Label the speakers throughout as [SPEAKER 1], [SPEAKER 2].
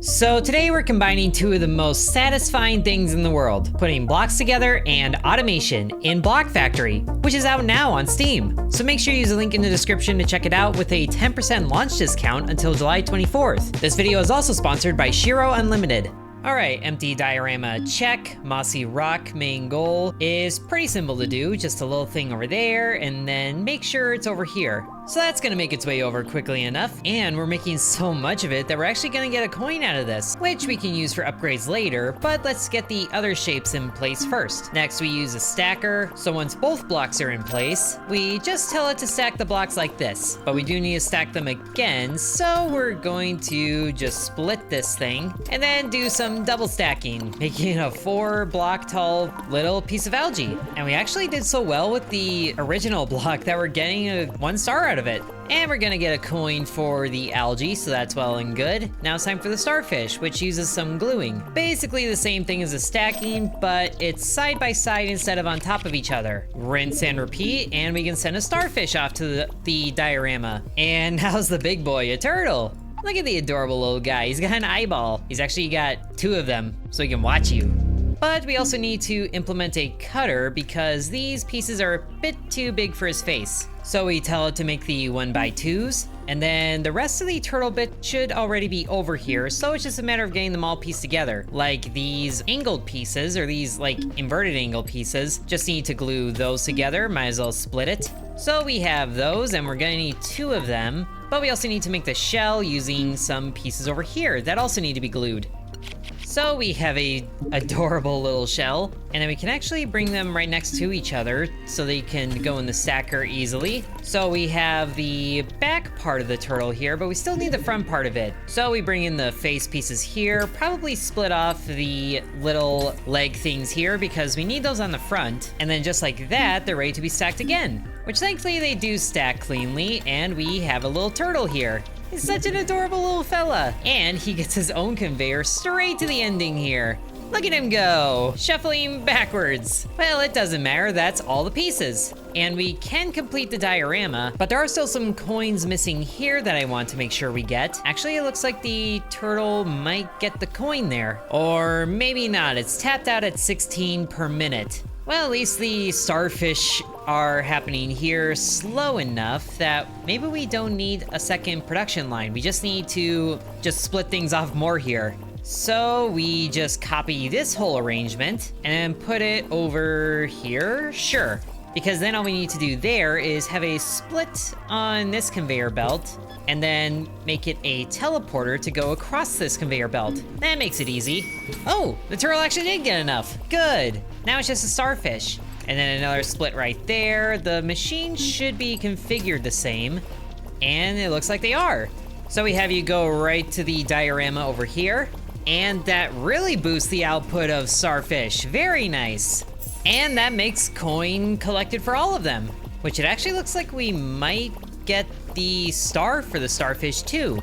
[SPEAKER 1] So today we're combining two of the most satisfying things in the world, putting blocks together and automation in Block Factory, which is out now on Steam. So make sure you use the link in the description to check it out with a 10% launch discount until July 24th. This video is also sponsored by Shiro Unlimited. Alright, empty diorama check. Mossy rock main goal is pretty simple to do, just a little thing over there, and then make sure it's over here. So that's gonna make its way over quickly enough, and we're making so much of it that we're actually gonna get a coin out of this, which we can use for upgrades later, but let's get the other shapes in place first. Next, we use a stacker, so once both blocks are in place, we just tell it to stack the blocks like this. But we do need to stack them again, so we're going to just split this thing, and then do some double stacking, making a 4-block tall little piece of algae. And we actually did so well with the original block that we're getting a 1 star out of it. And we're gonna get a coin for the algae, so that's well and good. Now it's time for the starfish, which uses some gluing. Basically the same thing as the stacking, but it's side by side instead of on top of each other. Rinse and repeat, and we can send a starfish off to the diorama. And how's the big boy, a turtle? Look at the adorable little guy. He's got an eyeball. He's actually got 2 of them, so he can watch you. But we also need to implement a cutter because these pieces are a bit too big for his face. So we tell it to make the 1x2s, and then the rest of the turtle bit should already be over here, so it's just a matter of getting them all pieced together. Like these angled pieces, or these like inverted angle pieces, just need to glue those together, might as well split it. So we have those, and we're gonna need 2 of them, but we also need to make the shell using some pieces over here that also need to be glued. So we have a adorable little shell, and then we can actually bring them right next to each other so they can go in the stacker easily. So we have the back part of the turtle here, but we still need the front part of it. So we bring in the face pieces here, probably split off the little leg things here because we need those on the front. And then just like that, they're ready to be stacked again, which thankfully they do stack cleanly, and we have a little turtle here. He's such an adorable little fella. And he gets his own conveyor straight to the ending here. Look at him go, shuffling backwards. Well, it doesn't matter, that's all the pieces. And we can complete the diorama, but there are still some coins missing here that I want to make sure we get. Actually, it looks like the turtle might get the coin there. Or maybe not, it's tapped out at 16 per minute. Well, at least the starfish are happening here slow enough that maybe we don't need a second production line. We just need to split things off more here. So we just copy this whole arrangement and put it over here, sure. Because then all we need to do there is have a split on this conveyor belt and then make it a teleporter to go across this conveyor belt. That makes it easy. Oh, the turtle actually did get enough. Good. Now it's just a starfish. And then another split right there. The machine should be configured the same. And it looks like they are. So we have you go right to the diorama over here. And that really boosts the output of starfish. Very nice. And that makes coin collected for all of them, which it actually looks like we might get the star for the starfish too.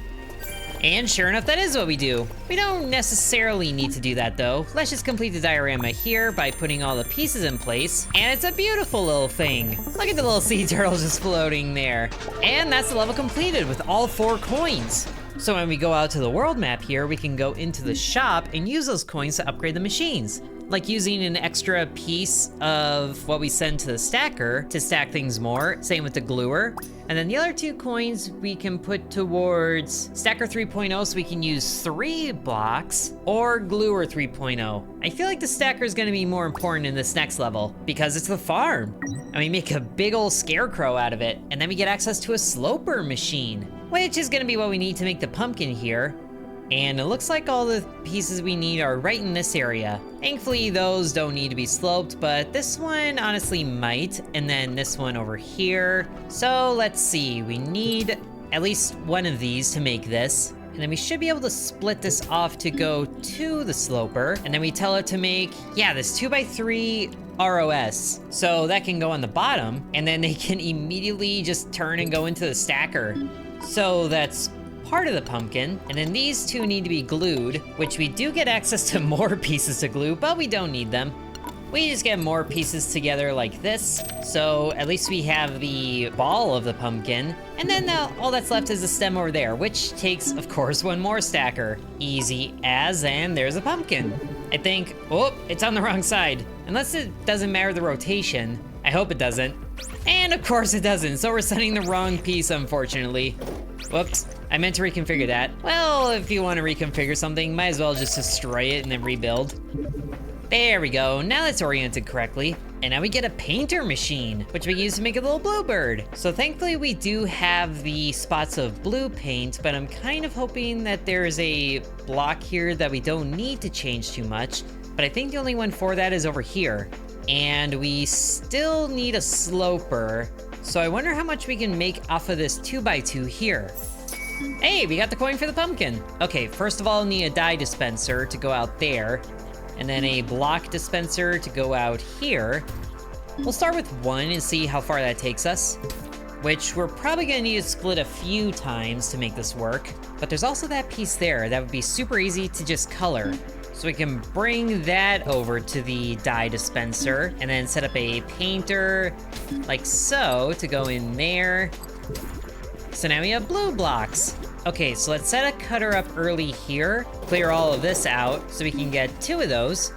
[SPEAKER 1] And sure enough, that is what we do. We don't necessarily need to do that though. Let's just complete the diorama here by putting all the pieces in place. And it's a beautiful little thing. Look at the little sea turtle just floating there. And that's the level completed with all 4 coins. So when we go out to the world map here, we can go into the shop and use those coins to upgrade the machines. Like using an extra piece of what we send to the stacker to stack things more, same with the gluer. And then the other 2 coins we can put towards Stacker 3.0 so we can use 3 blocks, or Gluer 3.0. I feel like the stacker is gonna be more important in this next level because it's the farm. And we make a big old Scarecrow out of it, and then we get access to a sloper machine, which is gonna be what we need to make the pumpkin here. And it looks like all the pieces we need are right in this area. Thankfully, those don't need to be sloped, but this one honestly might, and then this one over here. So let's see, we need at least one of these to make this. And then we should be able to split this off to go to the sloper. And then we tell it to make, yeah, this 2x3 ROS. So that can go on the bottom, and then they can immediately just turn and go into the stacker. So that's part of the pumpkin, and then these 2 need to be glued, which we do get access to more pieces to glue, but we don't need them. we just get more pieces together like this. So at least we have the ball of the pumpkin. And then all that's left is the stem over there, which takes, of course, one more stacker. Easy as, and there's a pumpkin. I think, oh, it's on the wrong side. Unless it doesn't matter the rotation. I hope it doesn't. And of course it doesn't, so we're sending the wrong piece, unfortunately. Whoops, I meant to reconfigure that. Well, if you want to reconfigure something, might as well just destroy it and then rebuild. There we go, now that's oriented correctly. And now we get a painter machine, which we can use to make a little bluebird. So thankfully we do have the spots of blue paint, but I'm kind of hoping that there's a block here that we don't need to change too much. But I think the only one for that is over here. And we still need a sloper. So I wonder how much we can make off of this 2x2 here. Hey, we got the coin for the pumpkin. Okay, first of all, need a dye dispenser to go out there. And then a block dispenser to go out here. We'll start with one and see how far that takes us. Which we're probably gonna need to split a few times to make this work. But there's also that piece there that would be super easy to just color. So we can bring that over to the dye dispenser and then set up a painter like so to go in there. So now we have blue blocks. Okay, so let's set a cutter up early here, clear all of this out so we can get 2 of those.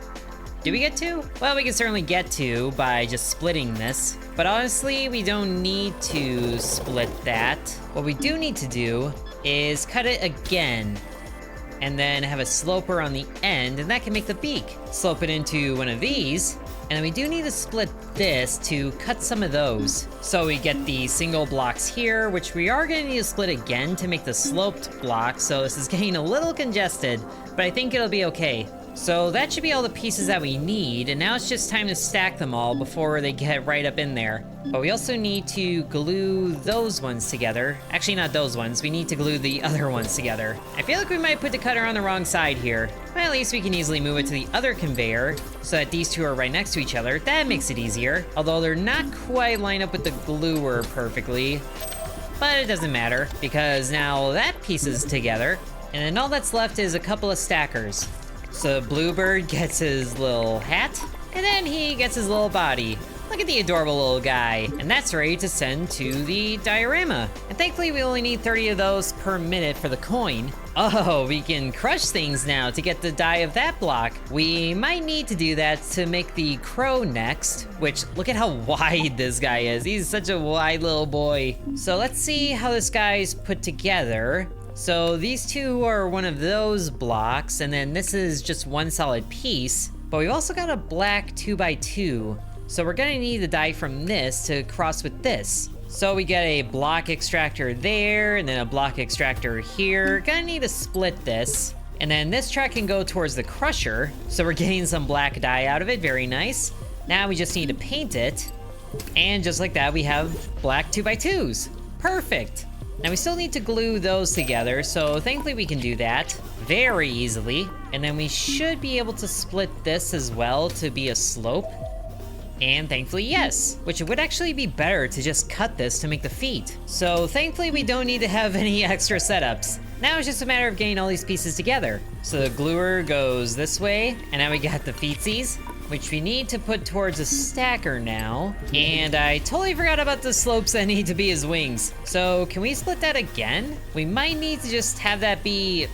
[SPEAKER 1] Do we get 2? Well, we can certainly get 2 by just splitting this, but honestly, we don't need to split that. What we do need to do is cut it again, and then have a sloper on the end, and that can make the beak. Slope it into one of these, and then we do need to split this to cut some of those. So we get the single blocks here, which we are gonna need to split again to make the sloped block, so this is getting a little congested, but I think it'll be okay. So that should be all the pieces that we need, and now it's just time to stack them all before they get right up in there. But we also need to glue those ones together. Actually, not those ones, we need to glue the other ones together. I feel like we might put the cutter on the wrong side here, but at least we can easily move it to the other conveyor so that these two are right next to each other. That makes it easier, although they're not quite lined up with the gluer perfectly. But it doesn't matter, because now that piece is together, and then all that's left is a couple of stackers. So Bluebird gets his little hat, and then he gets his little body. Look at the adorable little guy. And that's ready to send to the diorama. And thankfully we only need 30 of those per minute for the coin. Oh, we can crush things now to get the dye of that block. We might need to do that to make the crow next, which look at how wide this guy is. He's such a wide little boy. So let's see how this guy's put together. So these two are one of those blocks, and then this is just one solid piece, but we've also got a black 2x2. So we're gonna need the dye from this to cross with this. So we get a block extractor there, and then a block extractor here. Gonna need to split this. And then this track can go towards the crusher. So we're getting some black dye out of it, very nice. Now we just need to paint it. And just like that, we have black 2x2s. Perfect. Now we still need to glue those together, so thankfully we can do that very easily. And then we should be able to split this as well to be a slope. And thankfully, yes, which would actually be better to just cut this to make the feet. So thankfully we don't need to have any extra setups. Now it's just a matter of getting all these pieces together. So the gluer goes this way, and now we got the feetsies, which we need to put towards a stacker now. And I totally forgot about the slopes that need to be his wings. So can we split that again? We might need to just have that be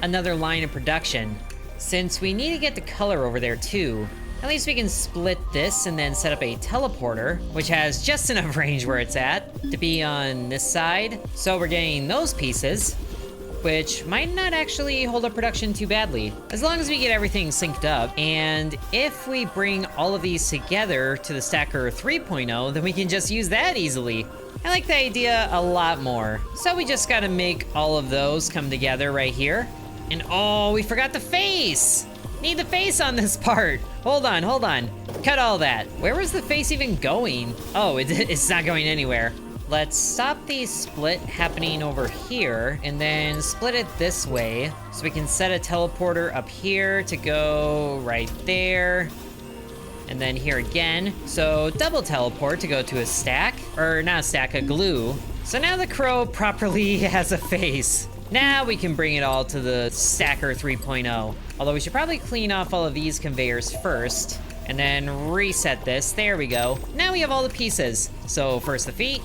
[SPEAKER 1] another line of production, since we need to get the color over there too. At least we can split this and then set up a teleporter, which has just enough range where it's at to be on this side. So we're getting those pieces, which might not actually hold up production too badly, as long as we get everything synced up. And if we bring all of these together to the Stacker 3.0, then we can just use that easily. I like the idea a lot more. So we just gotta make all of those come together right here. And oh, we forgot the face! Need the face on this part. Hold on, hold on. Cut all that. Where was the face even going? Oh, it's not going anywhere. Let's stop the split happening over here and then split it this way so we can set a teleporter up here to go right there. And then here again. So double teleport to go to a stack, or not a stack, a glue. So now the crow properly has a face. Now we can bring it all to the Stacker 3.0. Although we should probably clean off all of these conveyors first. and then reset this. There we go. Now we have all the pieces. So first the feet,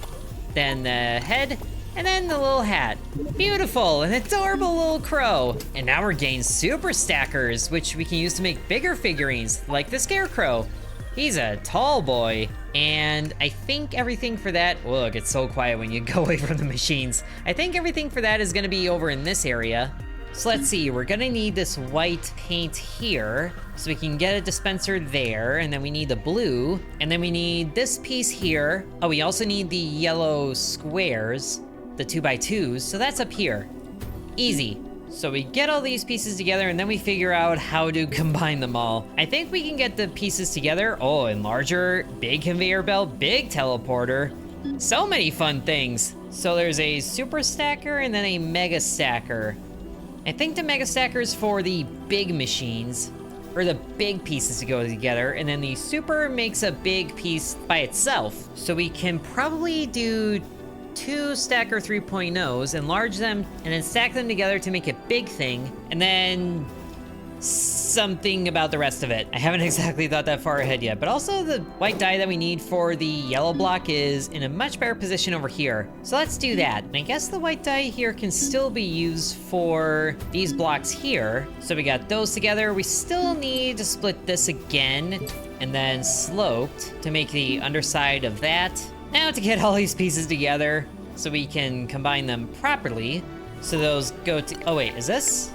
[SPEAKER 1] then the head, and then the little hat. Beautiful, an adorable little crow. And now we're getting super stackers, which we can use to make bigger figurines, like the Scarecrow. He's a tall boy. And I think everything for that, look, it's so quiet when you go away from the machines. I think everything for that is gonna be over in this area. So let's see, we're gonna need this white paint here, so we can get a dispenser there, and then we need the blue, and then we need this piece here. Oh, we also need the yellow squares, the 2x2s, so that's up here. Easy. So we get all these pieces together, and then we figure out how to combine them all. I think we can get the pieces together. Oh, enlarger, big conveyor belt, big teleporter. So many fun things. So there's a super stacker and then a mega stacker. I think the mega stacker is for the big machines, or the big pieces to go together, and then the super makes a big piece by itself. So we can probably do 2 stacker 3.0s, enlarge them, and then stack them together to make a big thing, and then something about the rest of it. I haven't exactly thought that far ahead yet, but also the white dye that we need for the yellow block is in a much better position over here. So let's do that. And I guess the white dye here can still be used for these blocks here. So we got those together. We still need to split this again, and then sloped to make the underside of that. Now to get all these pieces together so we can combine them properly. So those go to, oh wait, is this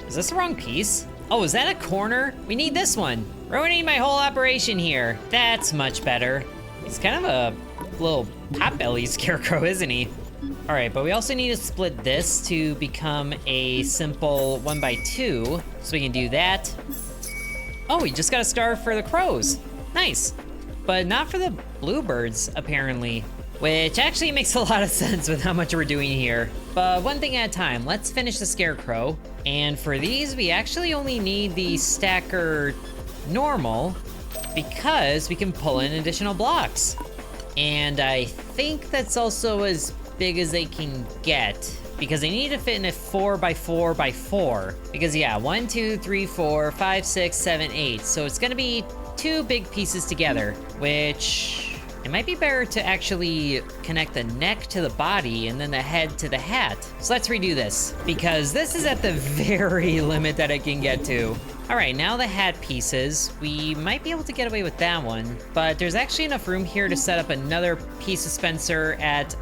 [SPEAKER 1] the wrong piece? Oh, is that a corner? We need this one. Ruining my whole operation here. That's much better. He's kind of a little pot-belly Scarecrow, isn't he? All right, but we also need to split this to become a simple 1x2. So we can do that. Oh, we just got a star for the crows. Nice. But not for the bluebirds, apparently. Which actually makes a lot of sense with how much we're doing here. But one thing at a time, let's finish the Scarecrow. And for these, we actually only need the stacker normal because we can pull in additional blocks. And I think that's also as big as they can get because they need to fit in a 4x4x4. Because yeah, 1, 2, 3, 4, 5, 6, 7, 8. So it's gonna be 2 big pieces together, which it might be better to actually connect the neck to the body and then the head to the hat. So let's redo this, because this is at the very limit that it can get to. All right, now the hat pieces. We might be able to get away with that one, but there's actually enough room here to set up another piece dispenser at,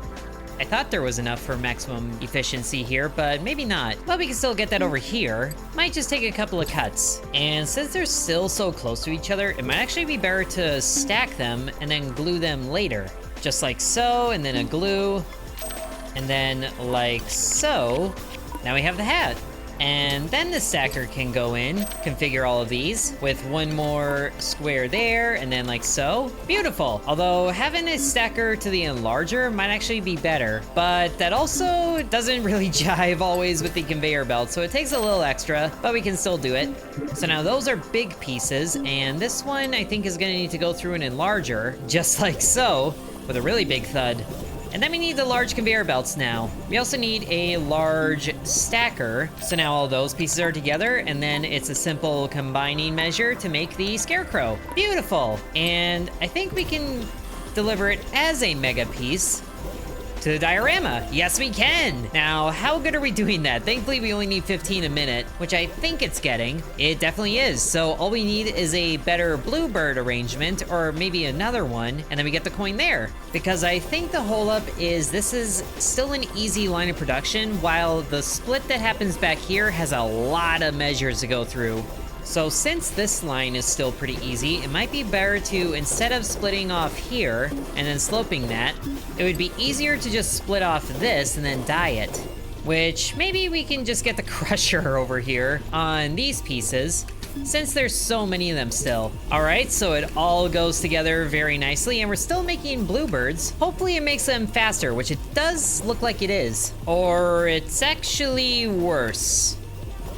[SPEAKER 1] I thought there was enough for maximum efficiency here, but maybe not. But we can still get that over here. Might just take a couple of cuts. And since they're still so close to each other, it might actually be better to stack them and then glue them later. Just like so, and then a glue, and then like so. Now we have the hat. And then the stacker can go in, configure all of these with one more square there, and then like so. Beautiful. Although having a stacker to the enlarger might actually be better, but that also doesn't really jive always with the conveyor belt, so it takes a little extra, but we can still do it. So now those are big pieces, and this one I think is gonna need to go through an enlarger, just like so, with a really big thud. And then we need the large conveyor belts now. We also need a large stacker. So now all those pieces are together, and then it's a simple combining measure to make the Scarecrow. Beautiful. And I think we can deliver it as a mega piece to the diorama. Yes, we can. Now, how good are we doing that? Thankfully, we only need 15 a minute, which I think it's getting. It definitely is. So all we need is a better Bluebird arrangement, or maybe another one, and then we get the coin there. Because I think the holdup is this is still an easy line of production, while the split that happens back here has a lot of measures to go through. So since this line is still pretty easy, it might be better to, instead of splitting off here and then sloping that, it would be easier to just split off this and then dye it. Which maybe we can just get the crusher over here on these pieces, since there's so many of them still. All right, so it all goes together very nicely, and we're still making bluebirds. Hopefully it makes them faster, which it does look like it is. Or it's actually worse.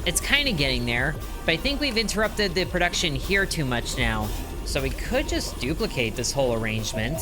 [SPEAKER 1] It's kind of getting there. But I think we've interrupted the production here too much now. So we could just duplicate this whole arrangement.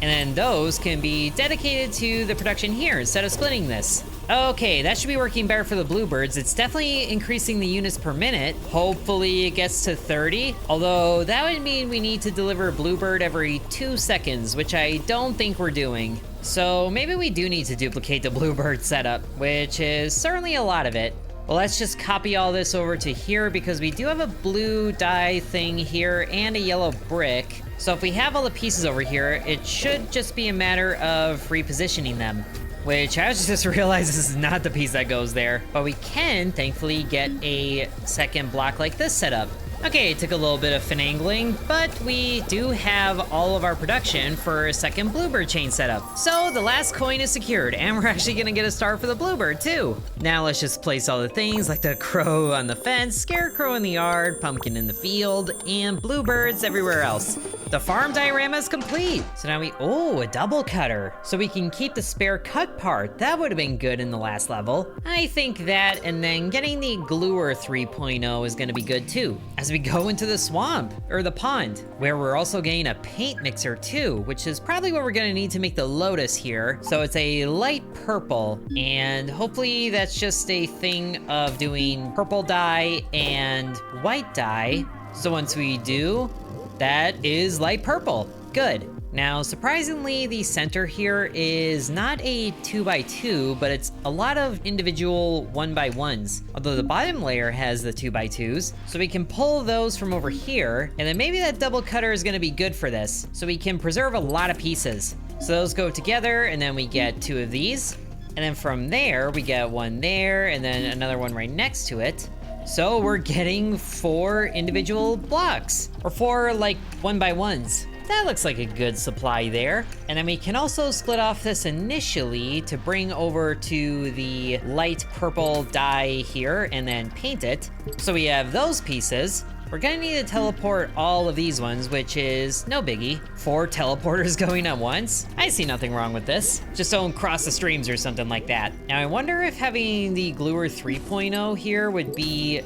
[SPEAKER 1] And then those can be dedicated to the production here instead of splitting this. Okay, that should be working better for the Bluebirds. It's definitely increasing the units per minute. Hopefully it gets to 30. Although that would mean we need to deliver a Bluebird every 2 seconds, which I don't think we're doing. So maybe we do need to duplicate the Bluebird setup, which is certainly a lot of it. Well, let's just copy all this over to here because we do have a blue dye thing here and a yellow brick. So if we have all the pieces over here, it should just be a matter of repositioning them. Which I just realized this is not the piece that goes there. But we can, thankfully, get a second block like this set up. Okay, it took a little bit of finagling, but we do have all of our production for a second Bluebird chain setup. So the last coin is secured, and we're actually gonna get a star for the Bluebird too. Now let's just place all the things like the crow on the fence, Scarecrow in the yard, pumpkin in the field, and Bluebirds everywhere else. The farm diorama is complete. So now a double cutter. So we can keep the spare cut part. That would have been good in the last level. I think that, and then getting the gluer 3.0 is gonna be good too. As we go into the swamp, or the pond, where we're also getting a paint mixer too, which is probably what we're gonna need to make the Lotus here. So it's a light purple, and hopefully that's just a thing of doing purple dye and white dye. So once we do, that is light purple. Good. Now, surprisingly, the center here is not a 2x2, but it's a lot of individual 1x1s. Although the bottom layer has the 2x2s, so we can pull those from over here, and then maybe that double cutter is gonna be good for this, so we can preserve a lot of pieces. So those go together, and then we get 2 of these, and then from there, we get 1 there, and then another one right next to it. So we're getting 4 individual blocks, or 4 like 1x1s. That looks like a good supply there. And then we can also split off this initially to bring over to the light purple dye here and then paint it. So we have those pieces. We're gonna need to teleport all of these ones, which is no biggie. 4 teleporters going at once. I see nothing wrong with this. Just don't cross the streams or something like that. Now I wonder if having the gluer 3.0 here would be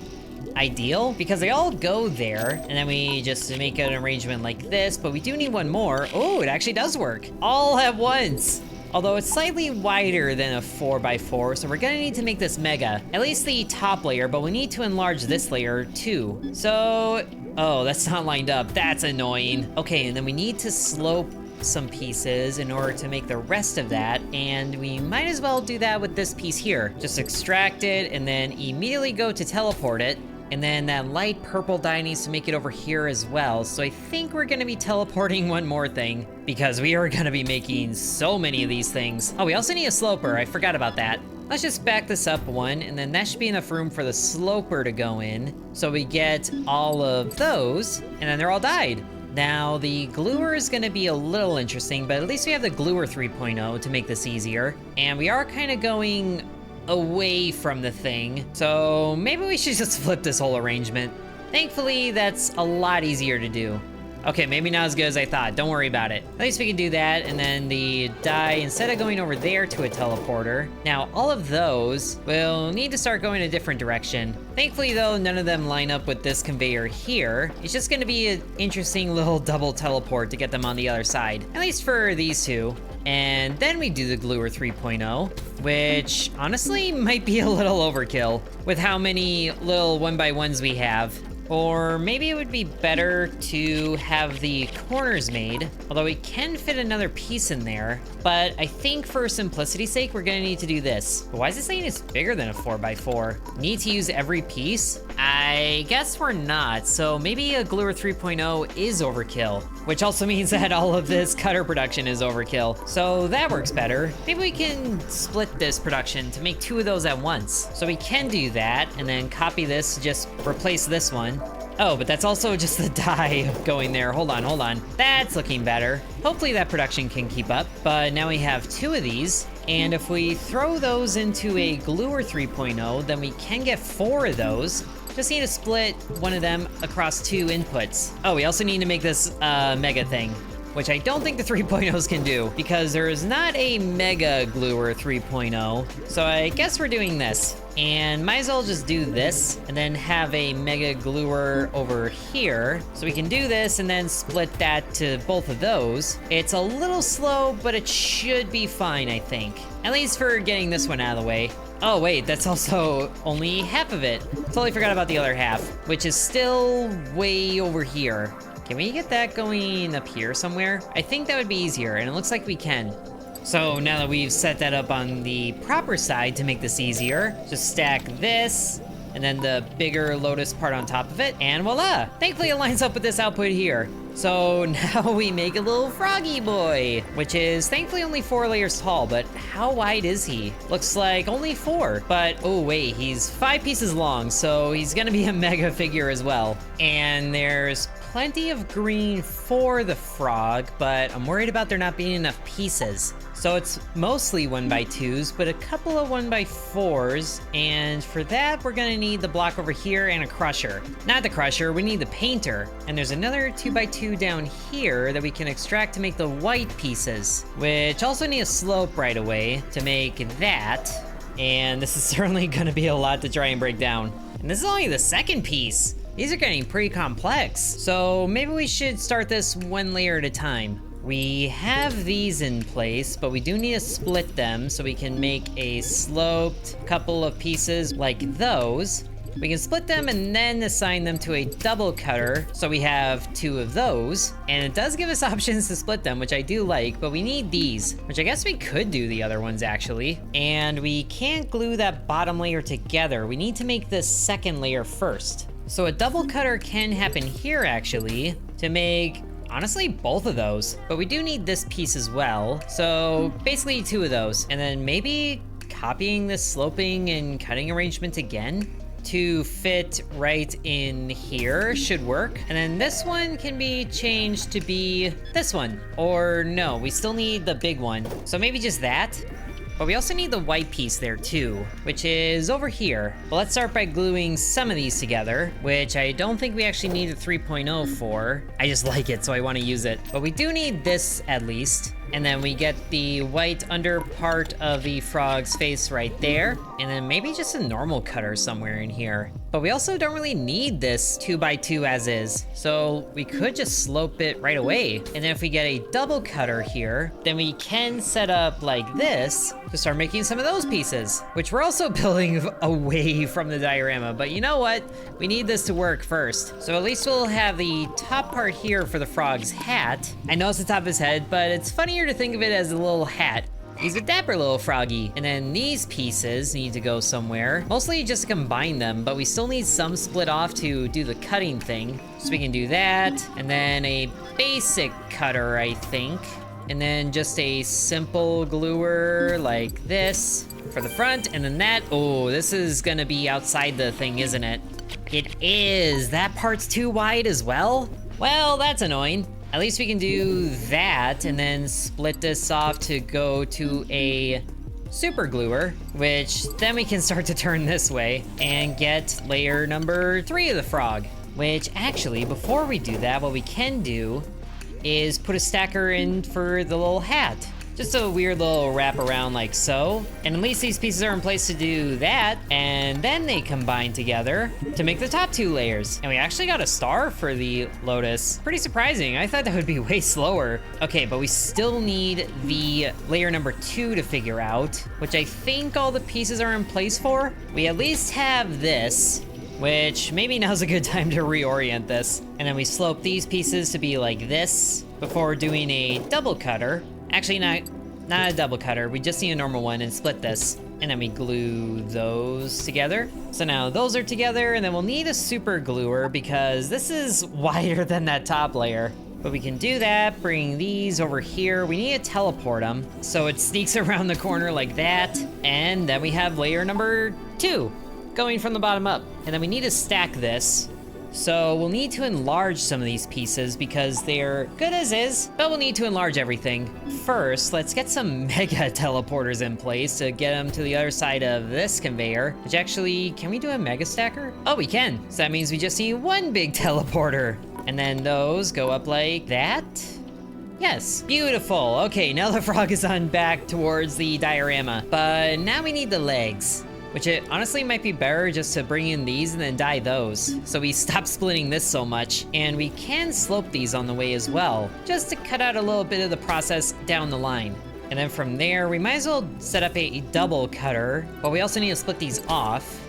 [SPEAKER 1] ideal, because they all go there, and then we just make an arrangement like this, but we do need one more. Oh, it actually does work. All at once. Although it's slightly wider than a 4x4, so we're gonna need to make this mega. At least the top layer, but we need to enlarge this layer too. So, oh, that's not lined up. That's annoying. Okay, and then we need to slope some pieces in order to make the rest of that, and we might as well do that with this piece here. Just extract it and then immediately go to teleport it. And then that light purple dye needs to make it over here as well. So I think we're gonna be teleporting one more thing, because we are gonna be making so many of these things. Oh, we also need a sloper, I forgot about that. Let's just back this up 1, and then that should be enough room for the sloper to go in. So we get all of those, and then they're all dyed. Now, the gluer is gonna be a little interesting, but at least we have the gluer 3.0 to make this easier. And we are kind of going away from the thing, so maybe we should just flip this whole arrangement. Thankfully, that's a lot easier to do. Okay, maybe not as good as I thought. Don't worry about it. At least we can do that, and then the dye, instead of going over there to a teleporter, now all of those will need to start going a different direction. Thankfully, though, none of them line up with this conveyor here. It's just gonna be an interesting little double teleport to get them on the other side, at least for these 2. And then we do the gluer 3.0, which honestly might be a little overkill with how many little 1x1s we have. Or maybe it would be better to have the corners made, although we can fit another piece in there. But I think for simplicity's sake, we're gonna need to do this. But why is it saying it's bigger than a 4x4? Need to use every piece? I guess we're not, so maybe a gluer 3.0 is overkill, which also means that all of this cutter production is overkill. So that works better. Maybe we can split this production to make 2 of those at once. So we can do that, and then copy this, just replace this one. Oh, but that's also just the dye going there. Hold on. That's looking better. Hopefully that production can keep up. But now we have 2 of these. And if we throw those into a gluer 3.0, then we can get 4 of those. Just need to split one of them across 2 inputs. Oh, we also need to make this mega thing, which I don't think the 3.0s can do, because there is not a mega gluer 3.0. So I guess we're doing this. And might as well just do this and then have a mega gluer over here. So we can do this and then split that to both of those. It's a little slow, but it should be fine, I think. At least for getting this one out of the way. Oh wait, that's also only half of it. Totally forgot about the other half, which is still way over here. Can we get that going up here somewhere? I think that would be easier, and it looks like we can. So now that we've set that up on the proper side to make this easier, just stack this, and then the bigger Lotus part on top of it, and voila! Thankfully it lines up with this output here. So now we make a little froggy boy, which is thankfully only 4 layers tall, but how wide is he? Looks like only 4, but oh wait, he's 5 pieces long, so he's gonna be a mega figure as well. And there's plenty of green for the frog, but I'm worried about there not being enough pieces. So it's mostly 1x2s, but a couple of 1x4s, and for that we're gonna need the block over here and a crusher. Not the crusher, we need the painter. And there's another 2x2 down here that we can extract to make the white pieces, which also need a slope right away to make that. And this is certainly gonna be a lot to try and break down. And this is only the second piece. These are getting pretty complex. So maybe we should start this 1 layer at a time. We have these in place, but we do need to split them so we can make a sloped couple of pieces like those. We can split them and then assign them to a double cutter, so we have 2 of those. And it does give us options to split them, which I do like, but we need these, which I guess we could do the other ones actually. And we can't glue that bottom layer together. We need to make this second layer first. So a double cutter can happen here actually to make, honestly, both of those, but we do need this piece as well. So basically 2 of those, and then maybe copying this sloping and cutting arrangement again to fit right in here should work. And then this one can be changed to be this one, or no, we still need the big one. So maybe just that. But we also need the white piece there too, which is over here. But let's start by gluing some of these together, which I don't think we actually need a 3.0 for. I just like it, so I want to use it. But we do need this at least. And then we get the white under part of the frog's face right there. And then maybe just a normal cutter somewhere in here. But we also don't really need this 2x2 as is. So we could just slope it right away. And then if we get a double cutter here, then we can set up like this to start making some of those pieces, which we're also building away from the diorama. But you know what? We need this to work first. So at least we'll have the top part here for the frog's hat. I know it's the top of his head, but it's funnier to think of it as a little hat. He's a dapper little froggy. And then these pieces need to go somewhere. Mostly just to combine them, but we still need some split off to do the cutting thing. So we can do that, and then a basic cutter, I think. And then just a simple gluer like this for the front, and then that. Oh, this is gonna be outside the thing, isn't it? It is. That part's too wide as well? Well, that's annoying. At least we can do that and then split this off to go to a super gluer, which then we can start to turn this way and get layer number 3 of the frog. Which actually, before we do that, what we can do is put a stacker in for the little hat. Just a weird little wrap around like so. And at least these pieces are in place to do that. And then they combine together to make the top 2 layers. And we actually got a star for the Lotus. Pretty surprising. I thought that would be way slower. Okay, but we still need the layer number 2 to figure out, which I think all the pieces are in place for. We at least have this, which maybe now's a good time to reorient this. And then we slope these pieces to be like this before doing a double cutter. Actually, not a double cutter. We just need a normal one and split this. And then we glue those together. So now those are together, and then we'll need a super gluer because this is wider than that top layer. But we can do that, bring these over here. We need to teleport them so it sneaks around the corner like that. And then we have layer number 2 going from the bottom up. And then we need to stack this. So we'll need to enlarge some of these pieces because they're good as is, but we'll need to enlarge everything. First, let's get some mega teleporters in place to get them to the other side of this conveyor, which actually, can we do a mega stacker? Oh, we can. So that means we just need 1 big teleporter. And then those go up like that. Yes, beautiful. Okay, now the frog is on back towards the diorama, but now we need the legs. which it honestly might be better just to bring in these and then dye those. So we stop splitting this so much, and we can slope these on the way as well, just to cut out a little bit of the process down the line. And then from there, we might as well set up a double cutter, but we also need to split these off.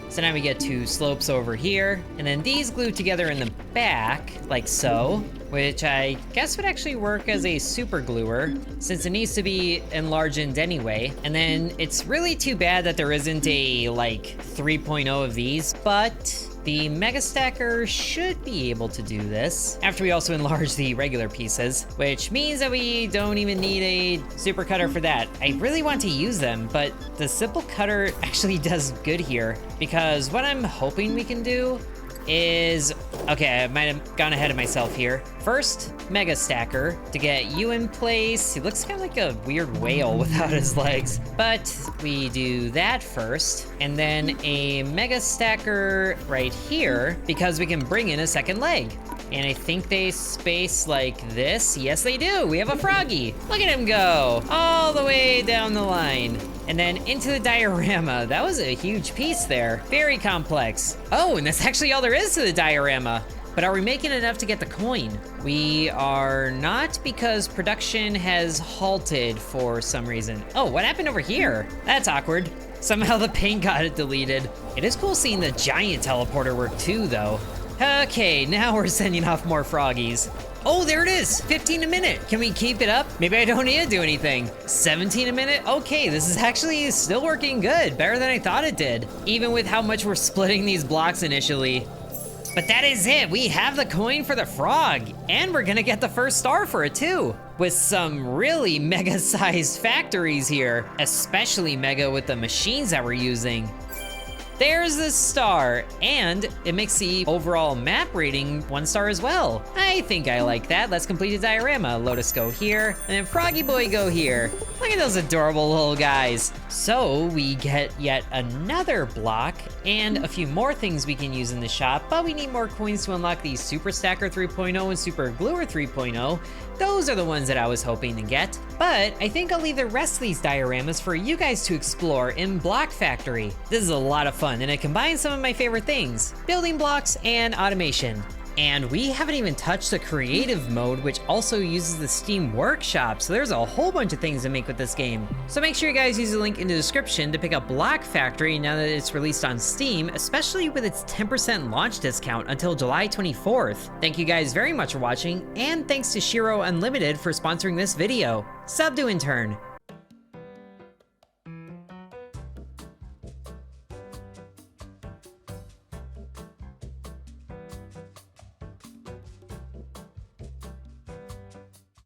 [SPEAKER 1] So now we get two slopes over here, and then these glued together in the back, like so, which I guess would actually work as a super gluer, since it needs to be enlarged anyway. And then it's really too bad that there isn't a, like, 3.0 of these, but the Mega Stacker should be able to do this after we also enlarge the regular pieces, which means that we don't even need a super cutter for that. I really want to use them, but the simple cutter actually does good here, because what I'm hoping we can do is, okay, I might have gone ahead of myself here. First, Mega Stacker to get you in place. He looks kind of like a weird whale without his legs, but we do that first, and then a Mega Stacker right here because we can bring in a second leg. And I think they space like this. Yes, they do. We have a froggy. Look at him go all the way down the line. And then into the diorama. That was a huge piece there. Very complex. Oh, and that's actually all there is to the diorama. But are we making enough to get the coin? We are not, because production has halted for some reason. Oh, what happened over here? That's awkward. Somehow the paint got it deleted. It is cool seeing the giant teleporter work too, though. Okay, now we're sending off more froggies. Oh, there it is, 15 a minute. Can we keep it up? Maybe I don't need to do anything. 17 a minute? Okay, this is actually still working good, better than I thought it did, even with how much we're splitting these blocks initially. But that is it, we have the coin for the frog, and we're gonna get the first star for it too, with some really mega-sized factories here, especially mega with the machines that we're using. There's the star, and it makes the overall map rating 1 star as well. I think I like that. Let's complete the diorama. Lotus go here, and then Froggy Boy go here. Look at those adorable little guys. So we get yet another block and a few more things we can use in the shop, but we need more coins to unlock the Super Stacker 3.0 and Super Gluer 3.0. Those are the ones that I was hoping to get, but I think I'll leave the rest of these dioramas for you guys to explore in Block Factory. This is a lot of fun, and it combines some of my favorite things, building blocks and automation. And we haven't even touched the creative mode, which also uses the Steam Workshop, so there's a whole bunch of things to make with this game. So make sure you guys use the link in the description to pick up Block Factory now that it's released on Steam, especially with its 10% launch discount until July 24th. Thank you guys very much for watching, and thanks to Shiro Unlimited for sponsoring this video. Sub to Intern.